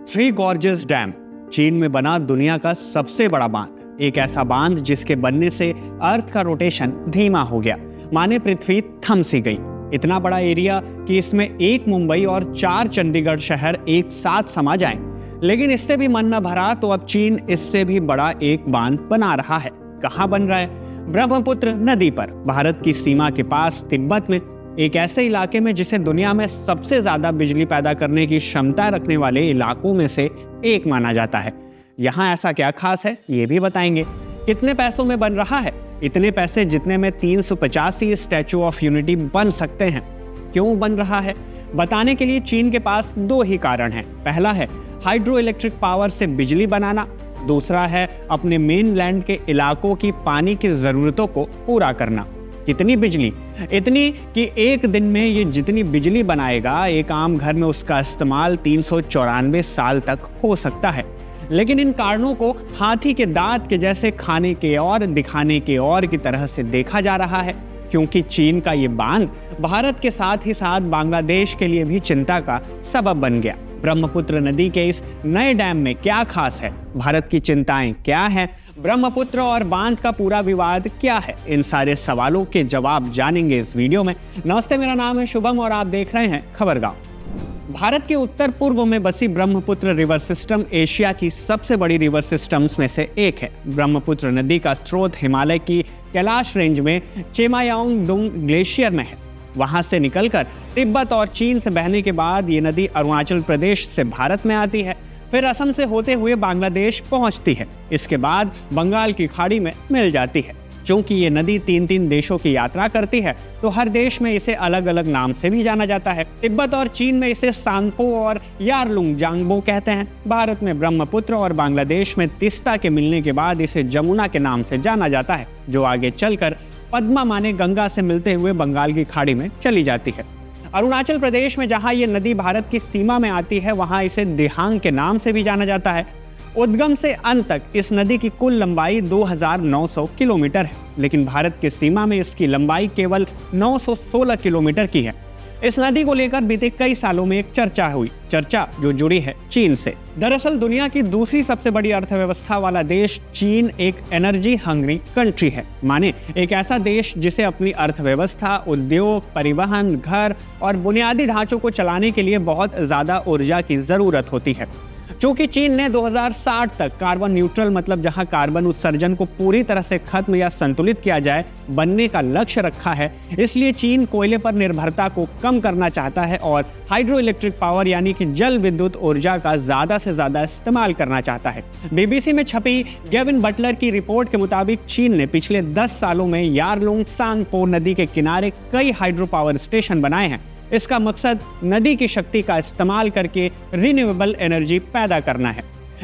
Three gorges dam चीन में बना दुनिया का सबसे बड़ा बांध। एक ऐसा बांध जिसके बनने से अर्थ का रोटेशन धीमा हो गया, माने पृथ्वी थम सी गई। इतना बड़ा एरिया कि इसमें एक मुंबई और 4 चंडीगढ़ शहर एक साथ समा जाएं। लेकिन इससे भी मन न भरा तो अब चीन इससे भी बड़ा एक बांध बना रहा है। कहाँ बन रहा है? ब्रह्मपुत्र नदी पर, भारत की सीमा के पास, तिब्बत में, एक ऐसे इलाके में जिसे दुनिया में सबसे ज्यादा बिजली पैदा करने की क्षमता रखने वाले इलाकों में से एक माना जाता है। यहाँ ऐसा क्या खास है, ये भी बताएंगे। कितने पैसों में बन रहा है? इतने पैसे जितने में 385 स्टैचू ऑफ यूनिटी बन सकते हैं। क्यों बन रहा है, बताने के लिए चीन के पास 2 ही कारण हैं। पहला है हाइड्रो इलेक्ट्रिक पावर से बिजली बनाना, दूसरा है अपने मेनलैंड के इलाकों की पानी की जरूरतों को पूरा करना। कितनी बिजली? इतनी कि एक दिन में ये जितनी बिजली बनाएगा, एक आम घर में उसका इस्तेमाल 394 साल तक हो सकता है। लेकिन इन कारणों को हाथी के दांत के जैसे खाने के और दिखाने के और की तरह से देखा जा रहा है, क्योंकि चीन का ये बांध भारत के साथ ही साथ बांग्लादेश के लिए भी चिंता का सबब बन गया। ब्रह्मपुत्र नदी के इस नए डैम में क्या खास है? भारत की चिंताएं क्या हैं? ब्रह्मपुत्र और बांध का पूरा विवाद क्या है? इन सारे सवालों के जवाब जानेंगे इस वीडियो में। नमस्ते, मेरा नाम है शुभम और आप देख रहे हैं खबरगांव। भारत के उत्तर पूर्व में बसी ब्रह्मपुत्र रिवर सिस्टम एशिया की सबसे बड़ी रिवर सिस्टम्स में से एक है। ब्रह्मपुत्र नदी का स्रोत हिमालय की कैलाश रेंज में चेमायांगडुंग ग्लेशियर में है। वहां से निकलकर तिब्बत और चीन से बहने के बाद ये नदी अरुणाचल प्रदेश से भारत में आती है, फिर असम से होते हुए बांग्लादेश पहुंचती है। इसके बाद बंगाल की खाड़ी में मिल जाती है। क्योंकि ये नदी 3 देशों की यात्रा करती है, तो हर देश में इसे अलग अलग नाम से भी जाना जाता है। तिब्बत और चीन में इसे सांगपो और यारलुंग जांगबो कहते हैं। भारत में ब्रह्मपुत्र और बांग्लादेश में तिस्ता के मिलने के बाद इसे जमुना के नाम से जाना जाता है, जो आगे चलकर पद्मा माने गंगा से मिलते हुए बंगाल की खाड़ी में चली जाती है। अरुणाचल प्रदेश में जहां ये नदी भारत की सीमा में आती है, वहां इसे दिहांग के नाम से भी जाना जाता है। उद्गम से अंत तक इस नदी की कुल लंबाई 2900 किलोमीटर है, लेकिन भारत की सीमा में इसकी लंबाई केवल 916 किलोमीटर की है। इस नदी को लेकर बीते कई सालों में एक चर्चा जो जुड़ी है चीन से। दरअसल दुनिया की दूसरी सबसे बड़ी अर्थव्यवस्था वाला देश चीन एक एनर्जी हंग्री कंट्री है, माने एक ऐसा देश जिसे अपनी अर्थव्यवस्था, उद्योग, परिवहन, घर और बुनियादी ढांचों को चलाने के लिए बहुत ज्यादा ऊर्जा की जरूरत होती है। चूंकि चीन ने 2060 तक कार्बन न्यूट्रल, मतलब जहां कार्बन उत्सर्जन को पूरी तरह से खत्म या संतुलित किया जाए, बनने का लक्ष्य रखा है, इसलिए चीन कोयले पर निर्भरता को कम करना चाहता है और हाइड्रो इलेक्ट्रिक पावर यानी कि जल विद्युत ऊर्जा का ज्यादा से ज्यादा इस्तेमाल करना चाहता है। बीबीसी में छपी गेविन बटलर की रिपोर्ट के मुताबिक चीन ने पिछले 10 सालों में यारलुंग सांगपो नदी के किनारे कई हाइड्रो पावर स्टेशन बनाए हैं। इसका मकसद नदी की शक्ति का इस्तेमाल करके रिन्यूएबल एनर्जी पैदा करना है।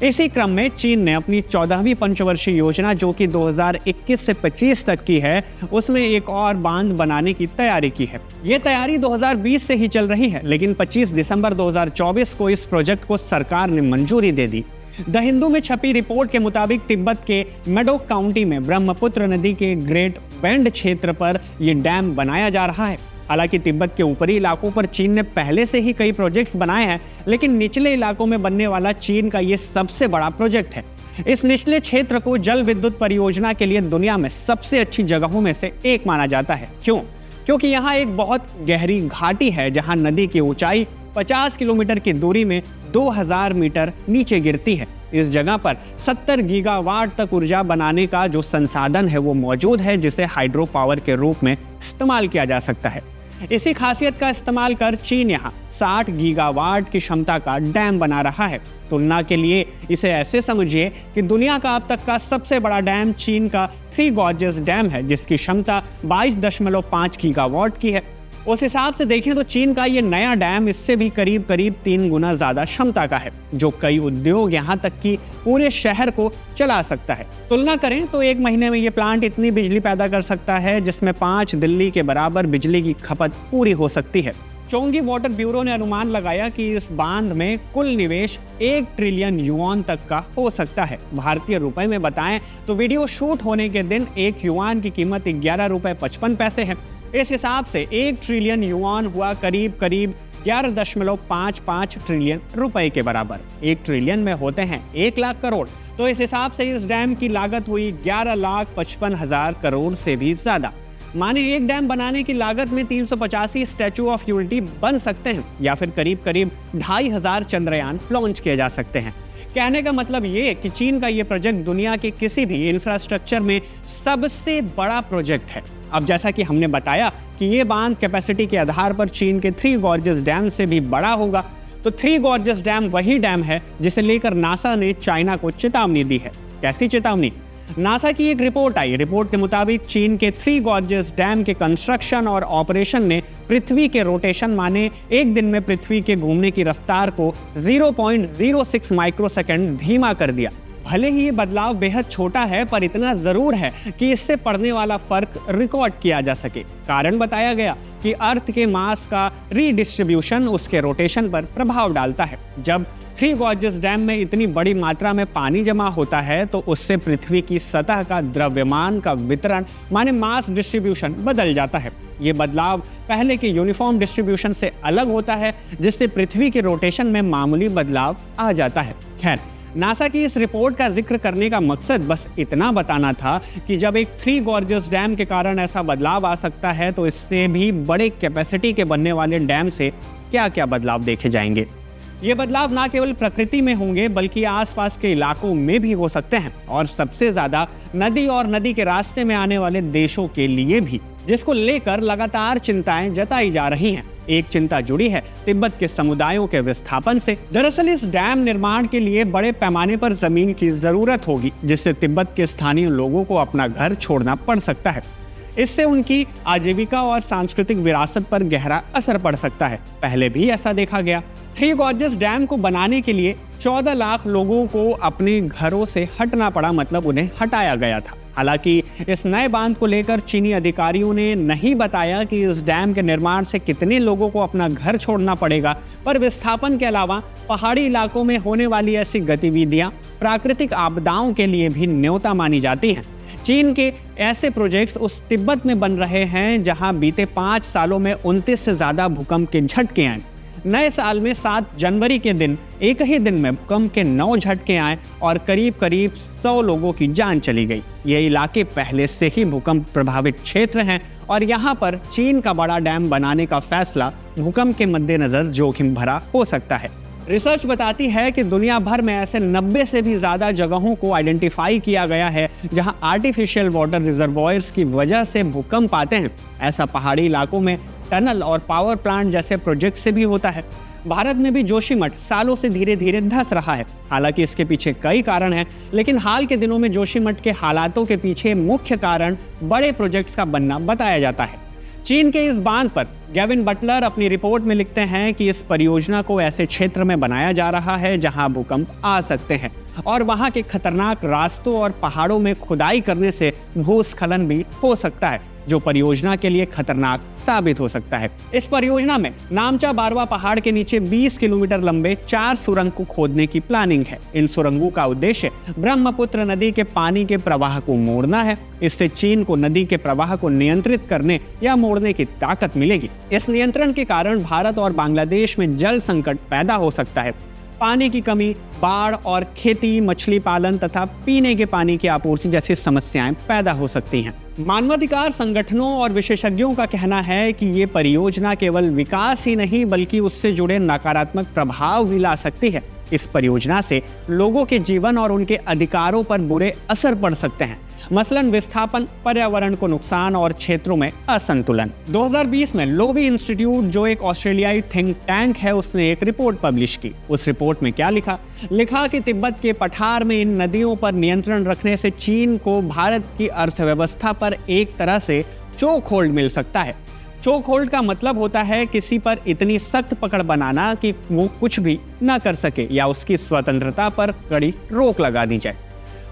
इसी क्रम में चीन ने अपनी 14वीं पंचवर्षीय योजना, जो कि 2021 से 25 तक की है, उसमें एक और बांध बनाने की तैयारी की है। ये तैयारी 2020 से ही चल रही है, लेकिन 25 दिसंबर 2024 को इस प्रोजेक्ट को सरकार ने मंजूरी दे दी। द हिंदू में छपी रिपोर्ट के मुताबिक तिब्बत के मेडोक काउंटी में ब्रह्मपुत्र नदी के ग्रेट बेंड क्षेत्र पर यह डैम बनाया जा रहा है। हालांकि तिब्बत के ऊपरी इलाकों पर चीन ने पहले से ही कई प्रोजेक्ट्स बनाए हैं, लेकिन निचले इलाकों में बनने वाला चीन का ये सबसे बड़ा प्रोजेक्ट है। इस निचले क्षेत्र को जल विद्युत परियोजना के लिए दुनिया में सबसे अच्छी जगहों में से एक माना जाता है। क्यों? क्योंकि यहाँ एक बहुत गहरी घाटी है, जहाँ नदी की ऊंचाई 50 किलोमीटर की दूरी में 2000 मीटर नीचे गिरती है। इस जगह पर 70 गीगावाट तक ऊर्जा बनाने का जो संसाधन है वो मौजूद है, जिसे हाइड्रो पावर के रूप में इस्तेमाल किया जा सकता है। इसी खासियत का इस्तेमाल कर चीन यहाँ 60 गीगावाट की क्षमता का डैम बना रहा है। तुलना के लिए इसे ऐसे समझिए कि दुनिया का अब तक का सबसे बड़ा डैम चीन का थ्री गॉर्जेस डैम है, जिसकी क्षमता 22.5 गीगावाट की है। उस हिसाब से देखें तो चीन का ये नया डैम इससे भी करीब 3 गुना ज्यादा क्षमता का है, जो कई उद्योग, यहाँ तक कि पूरे शहर को चला सकता है। तुलना करें तो एक महीने में ये प्लांट इतनी बिजली पैदा कर सकता है, जिसमें 5 दिल्ली के बराबर बिजली की खपत पूरी हो सकती है। चोंगी वाटर ब्यूरो ने अनुमान लगाया कि इस बांध में कुल निवेश 1 ट्रिलियन युआन तक का हो सकता है। भारतीय रुपए में बताएं तो वीडियो शूट होने के दिन 1 युआन की कीमत 11 रुपए 55 पैसे है। इस हिसाब से 1 ट्रिलियन युआन हुआ करीब 11.55 ट्रिलियन रुपए के बराबर। 1 ट्रिलियन में होते हैं 1 लाख करोड़, तो इस हिसाब से इस डैम की लागत हुई 11,55,000 करोड़ से भी ज्यादा। माने एक डैम बनाने की लागत में 385 स्टैचू ऑफ यूनिटी बन सकते हैं या फिर करीब 2,500 चंद्रयान लॉन्च किए जा सकते हैं। कहने का मतलब ये कि चीन का ये प्रोजेक्ट दुनिया के किसी भी इंफ्रास्ट्रक्चर में सबसे बड़ा प्रोजेक्ट है। अब जैसा कि हमने बताया कि ये बांध कैपेसिटी के आधार पर चीन के 3 गॉर्जियस डैम से भी बड़ा होगा, तो 3 गॉर्जियस डैम वही डैम है जिसे लेकर नासा ने चाइना को चेतावनी दी है। कैसी चेतावनी? नासा की एक रिपोर्ट आई। रिपोर्ट के मुताबिक चीन के 3 गॉर्जियस डैम के कंस्ट्रक्शन और ऑपरेशन ने पृथ्वी के रोटेशन माने एक दिन में पृथ्वी के घूमने की रफ्तार को 0.06 माइक्रोसेकंड धीमा कर दिया। भले ही ये बदलाव बेहद छोटा है, पर इतना जरूर है कि इससे पड़ने वाला फर्क रिकॉर्ड किया जा सके। कारण बताया गया कि अर्थ के मास का रीडिस्ट्रीब्यूशन उसके रोटेशन पर प्रभाव डालता है। जब 3 गॉर्जियस डैम में इतनी बड़ी मात्रा में पानी जमा होता है तो उससे पृथ्वी की सतह का द्रव्यमान का वितरण माने मास डिस्ट्रीब्यूशन बदल जाता है। ये बदलाव पहले के यूनिफॉर्म डिस्ट्रीब्यूशन से अलग होता है, जिससे पृथ्वी के रोटेशन में मामूली बदलाव आ जाता है। खैर, नासा की इस रिपोर्ट का जिक्र करने का मकसद बस इतना बताना था कि जब एक 3 गॉर्जियस डैम के कारण ऐसा बदलाव आ सकता है तो इससे भी बड़े कैपेसिटी के बनने वाले डैम से क्या क्या बदलाव देखे जाएंगे। ये बदलाव ना केवल प्रकृति में होंगे बल्कि आसपास के इलाकों में भी हो सकते हैं, और सबसे ज्यादा नदी और नदी के रास्ते में आने वाले देशों के लिए भी, जिसको लेकर लगातार चिंताएं जताई जा रही हैं। एक चिंता जुड़ी है तिब्बत के समुदायों के विस्थापन से। दरअसल इस डैम निर्माण के लिए बड़े पैमाने पर जमीन की जरूरत होगी, जिससे तिब्बत के स्थानीय लोगों को अपना घर छोड़ना पड़ सकता है। इससे उनकी आजीविका और सांस्कृतिक विरासत पर गहरा असर पड़ सकता है। पहले भी ऐसा देखा गया। 3 गॉर्जियस डैम को बनाने के लिए 14 लाख लोगों को अपने घरों से हटना पड़ा, मतलब उन्हें हटाया गया था। हालांकि इस नए बांध को लेकर चीनी अधिकारियों ने नहीं बताया कि इस डैम के निर्माण से कितने लोगों को अपना घर छोड़ना पड़ेगा, पर विस्थापन के अलावा पहाड़ी इलाकों में होने वाली ऐसी गतिविधियां प्राकृतिक आपदाओं के लिए भी न्योता मानी जाती हैं। चीन के ऐसे प्रोजेक्ट्स उस तिब्बत में बन रहे हैं जहां बीते 5 सालों में 29 से ज्यादा भूकंप के झटके आए। नए साल में 7 जनवरी के दिन एक ही दिन में भूकंप के 9 झटके आए और करीब 100 लोगों की जान चली गई। ये इलाके पहले से ही भूकंप प्रभावित क्षेत्र हैं और यहाँ पर चीन का बड़ा डैम बनाने का फैसला भूकंप के मद्देनजर जोखिम भरा हो सकता है। रिसर्च बताती है कि दुनिया भर में ऐसे 90 से भी ज़्यादा जगहों को आइडेंटिफाई किया गया है जहां आर्टिफिशियल वाटर रिजर्वॉयर्स की वजह से भूकंप आते हैं। ऐसा पहाड़ी इलाकों में टनल और पावर प्लांट जैसे प्रोजेक्ट से भी होता है। भारत में भी जोशीमठ सालों से धीरे धीरे धंस रहा है। हालांकि इसके पीछे कई कारण हैं, लेकिन हाल के दिनों में जोशीमठ के हालातों के पीछे मुख्य कारण बड़े प्रोजेक्ट्स का बनना बताया जाता है। चीन के इस बांध पर गेविन बटलर अपनी रिपोर्ट में लिखते हैं कि इस परियोजना को ऐसे क्षेत्र में बनाया जा रहा है जहां भूकंप आ सकते हैं और वहां के खतरनाक रास्तों और पहाड़ों में खुदाई करने से भूस्खलन भी हो सकता है, जो परियोजना के लिए खतरनाक साबित हो सकता है। इस परियोजना में नामचा बारवा पहाड़ के नीचे 20 किलोमीटर लंबे 4 सुरंग को खोदने की प्लानिंग है। इन सुरंगों का उद्देश्य ब्रह्मपुत्र नदी के पानी के प्रवाह को मोड़ना है। इससे चीन को नदी के प्रवाह को नियंत्रित करने या मोड़ने की ताकत मिलेगी। इस नियंत्रण के कारण भारत और बांग्लादेश में जल संकट पैदा हो सकता है। पानी की कमी, बाढ़ और खेती, मछली पालन तथा पीने के पानी की आपूर्ति जैसी समस्याएं पैदा हो सकती हैं। मानवाधिकार संगठनों और विशेषज्ञों का कहना है कि ये परियोजना केवल विकास ही नहीं बल्कि उससे जुड़े नकारात्मक प्रभाव भी ला सकती है। इस परियोजना से लोगों के जीवन और उनके अधिकारों पर बुरे असर पड़ सकते हैं, मसलन विस्थापन, पर्यावरण को नुकसान और क्षेत्रों में असंतुलन। 2020 में लोवी इंस्टीट्यूट, जो एक ऑस्ट्रेलियाई थिंक टैंक है, उसने एक रिपोर्ट पब्लिश की। उस रिपोर्ट में क्या लिखा कि तिब्बत के पठार में इन नदियों पर नियंत्रण रखने से चीन को भारत की अर्थव्यवस्था पर एक तरह से चोक होल्ड मिल सकता है। चोक होल्ड का मतलब होता है किसी पर इतनी सख्त पकड़ बनाना कि वो कुछ भी ना कर सके या उसकी स्वतंत्रता पर कड़ी रोक लगा दी जाए।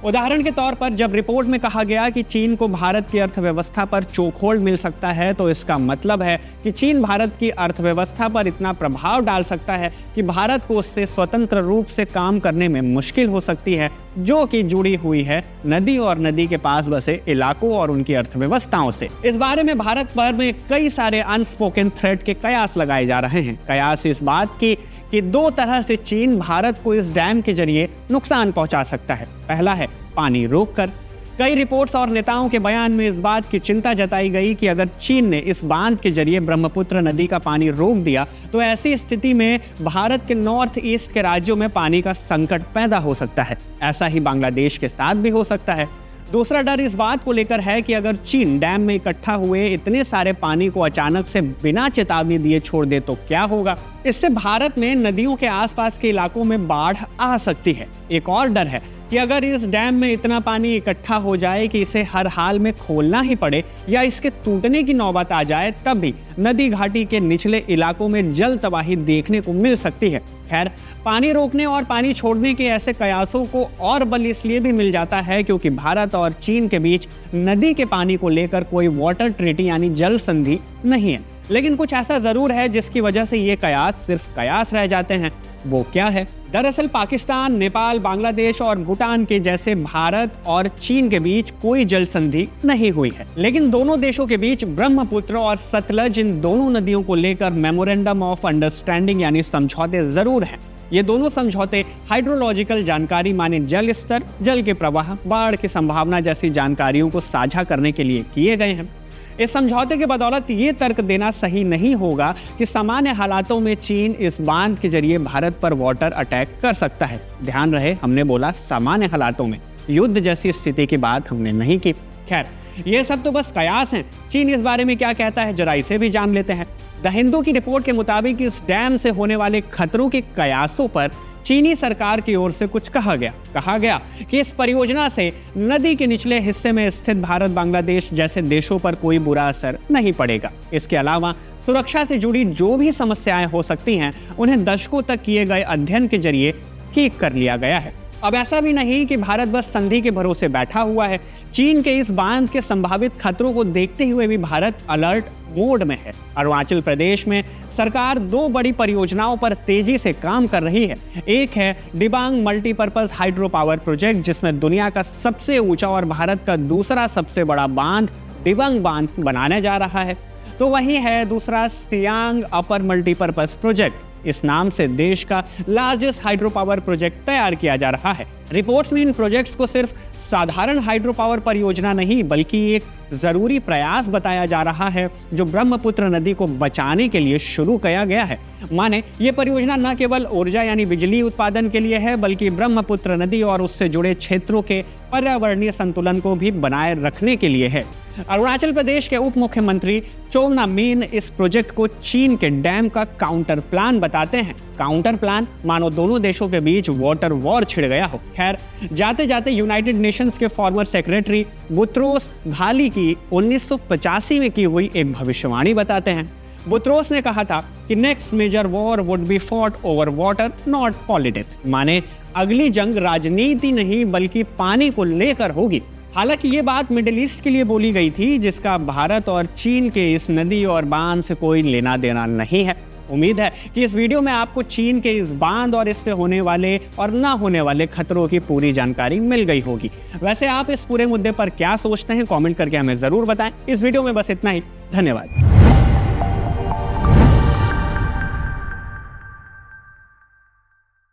उदाहरण के तौर पर जब रिपोर्ट में कहा गया कि चीन को भारत की अर्थव्यवस्था पर चोखोल्ड मिल सकता है, तो इसका मतलब है कि चीन भारत की अर्थव्यवस्था पर इतना प्रभाव डाल सकता है कि भारत को उससे स्वतंत्र रूप से काम करने में मुश्किल हो सकती है, जो कि जुड़ी हुई है नदी और नदी के पास बसे इलाकों और उनकी अर्थव्यवस्थाओं से। इस बारे में भारत पर में कई सारे अनस्पोकन थ्रेट के कयास लगाए जा रहे हैं। कयास इस बात की कि दो तरह से चीन भारत को इस डैम के जरिए नुकसान पहुंचा सकता है। पहला है पानी रोककर। कई रिपोर्ट्स और नेताओं के बयान में इस बात की चिंता जताई गई कि अगर चीन ने इस बांध के जरिए ब्रह्मपुत्र नदी का पानी रोक दिया तो ऐसी स्थिति में भारत के नॉर्थ ईस्ट के राज्यों में पानी का संकट पैदा हो सकता है। ऐसा ही बांग्लादेश के साथ भी हो सकता है। दूसरा डर इस बात को लेकर है कि अगर चीन डैम में इकट्ठा हुए इतने सारे पानी को अचानक से बिना चेतावनी दिए छोड़ दे तो क्या होगा। इससे भारत में नदियों के आसपास के इलाकों में बाढ़ आ सकती है। एक और डर है कि अगर इस डैम में इतना पानी इकट्ठा हो जाए कि इसे हर हाल में खोलना ही पड़े या इसके टूटने की नौबत आ जाए, तब भी नदी घाटी के निचले इलाकों में जल तबाही देखने को मिल सकती है। खैर, पानी रोकने और पानी छोड़ने के ऐसे कयासों को और बल इसलिए भी मिल जाता है क्योंकि भारत और चीन के बीच नदी के पानी को लेकर कोई वाटर ट्रीटी यानी जल संधि नहीं है। लेकिन कुछ ऐसा जरूर है जिसकी वजह से ये कयास सिर्फ कयास रह जाते हैं। वो क्या है? दरअसल पाकिस्तान, नेपाल, बांग्लादेश और भूटान के जैसे भारत और चीन के बीच कोई जल संधि नहीं हुई है, लेकिन दोनों देशों के बीच ब्रह्मपुत्र और सतलज, इन दोनों नदियों को लेकर मेमोरेंडम ऑफ अंडरस्टैंडिंग यानी समझौते जरूर हैं। ये दोनों समझौते हाइड्रोलॉजिकल जानकारी माने जल स्तर, जल के प्रवाह, बाढ़ की संभावना जैसी जानकारियों को साझा करने के लिए किए गए हैं। इस समझौते के बदौलत ये तर्क देना सही नहीं होगा कि सामान्य हालातों में चीन इस बांध के जरिए भारत पर वाटर अटैक कर सकता है। ध्यान रहे, हमने बोला सामान्य हालातों में, युद्ध जैसी स्थिति की बात हमने नहीं की। खैर, ये सब तो बस कयास हैं। चीन इस बारे में क्या कहता है, जरा इसे भी जान लेते हैं। द हिंदू की रिपोर्ट के मुताबिक इस डैम से होने वाले खतरों के कयासों पर चीनी सरकार की ओर से कुछ कहा गया कि इस परियोजना से नदी के निचले हिस्से में स्थित भारत, बांग्लादेश जैसे देशों पर कोई बुरा असर नहीं पड़ेगा। इसके अलावा सुरक्षा से जुड़ी जो भी समस्याएं हो सकती हैं, उन्हें दशकों तक किए गए अध्ययन के जरिए ठीक कर लिया गया है। अब ऐसा भी नहीं कि भारत बस संधि के भरोसे बैठा हुआ है। चीन के इस बांध के संभावित खतरों को देखते हुए भी भारत अलर्ट मोड में है। अरुणाचल प्रदेश में सरकार दो बड़ी परियोजनाओं पर तेजी से काम कर रही है। एक है Dibang multipurpose hydro power project, जिसमें दुनिया का सबसे ऊंचा और भारत का दूसरा सबसे बड़ा बांध दिबांग बांध बनाने जा रहा है। तो वहीं है दूसरा सियांग अपर मल्टीपर्पज प्रोजेक्ट। इस नाम से देश का लार्जेस्ट हाइड्रो पावर प्रोजेक्ट तैयार किया जा रहा है। रिपोर्ट्स में इन प्रोजेक्ट्स को सिर्फ साधारण हाइड्रो पावर परियोजना नहीं बल्कि एक जरूरी प्रयास बताया जा रहा है जो ब्रह्मपुत्र नदी को बचाने के लिए शुरू किया गया है। माने ये परियोजना न केवल ऊर्जा यानी बिजली उत्पादन के लिए है बल्कि ब्रह्मपुत्र नदी और उससे जुड़े क्षेत्रों के पर्यावरणीय संतुलन को भी बनाए रखने के लिए है। अरुणाचल प्रदेश के उप मुख्यमंत्री चोवना मेन इस प्रोजेक्ट को चीन के डैम का काउंटर प्लान बताते हैं। काउंटर प्लान मानो दोनों देशों के बीच वाटर वॉर छिड़ गया हो। खैर, जाते जाते यूनाइटेड नेशंस के फॉर्मर सेक्रेटरी बुत्रोस घाली की 1985 में की हुई एक भविष्यवाणी बताते हैं। बुत्रोस ने कहा था कि next major war would be fought over water not politics, माने अगली जंग राजनीति नहीं बल्कि पानी को लेकर होगी। हालांकि ये बात मिडिल ईस्ट के लिए बोली गई थी जिसका भारत और चीन के इस नदी और बांध से कोई लेना देना नहीं है। उम्मीद है कि इस वीडियो में आपको चीन के इस बांध और इससे होने वाले और ना होने वाले खतरों की पूरी जानकारी मिल गई होगी। वैसे आप इस पूरे मुद्दे पर क्या सोचते हैं, कमेंट करके हमें जरूर बताएं। इस वीडियो में बस इतना ही। धन्यवाद।